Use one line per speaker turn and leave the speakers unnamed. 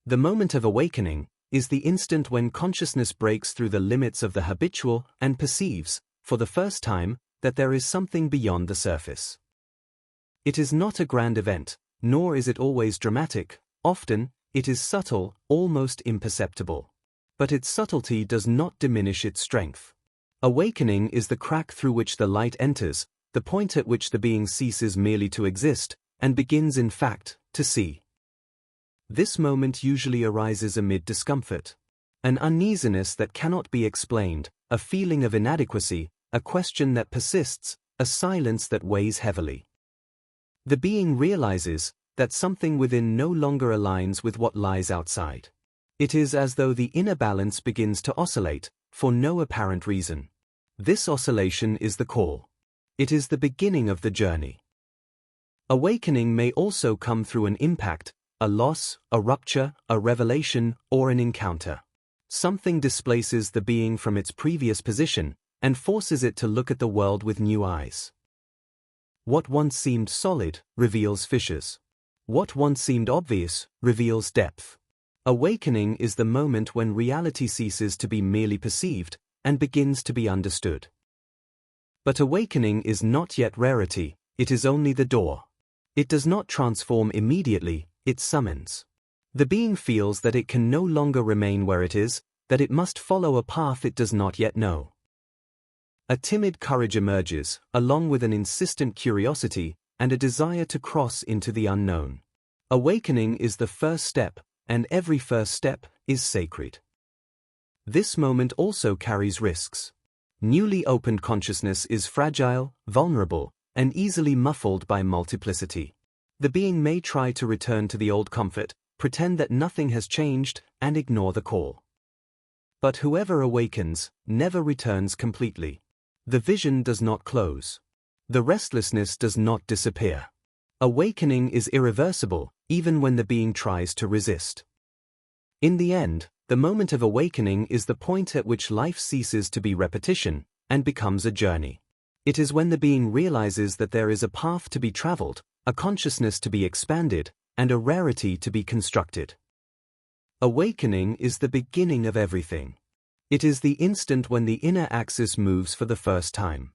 The moment of awakening is the instant when consciousness breaks through the limits of the habitual and perceives, for the first time, that there is something beyond the surface. It is not a grand event, nor is it always dramatic. Often, it is subtle, almost imperceptible. But its subtlety does not diminish its strength. Awakening is the crack through which the light enters, the point at which the being ceases merely to exist, and begins in fact, to see. This moment usually arises amid discomfort. An uneasiness that cannot be explained, a feeling of inadequacy, a question that persists, a silence that weighs heavily. The being realizes that something within no longer aligns with what lies outside. It is as though the inner balance begins to oscillate, for no apparent reason. This oscillation is the call. It is the beginning of the journey. Awakening may also come through an impact, a loss, a rupture, a revelation, or an encounter. Something displaces the being from its previous position and forces it to look at the world with new eyes. What once seemed solid reveals fissures. What once seemed obvious reveals depth. Awakening is the moment when reality ceases to be merely perceived and begins to be understood. But awakening is not yet rarity, it is only the door. It does not transform immediately, it summons. The being feels that it can no longer remain where it is, that it must follow a path it does not yet know. A timid courage emerges, along with an insistent curiosity and a desire to cross into the unknown. Awakening is the first step, and every first step is sacred. This moment also carries risks. Newly opened consciousness is fragile, vulnerable, and easily muffled by multiplicity. The being may try to return to the old comfort, pretend that nothing has changed, and ignore the call. But whoever awakens never returns completely. The vision does not close. The restlessness does not disappear. Awakening is irreversible, even when the being tries to resist. In the end, the moment of awakening is the point at which life ceases to be repetition and becomes a journey. It is when the being realizes that there is a path to be traveled, a consciousness to be expanded, and a rarity to be constructed. Awakening is the beginning of everything. It is the instant when the inner axis moves for the first time.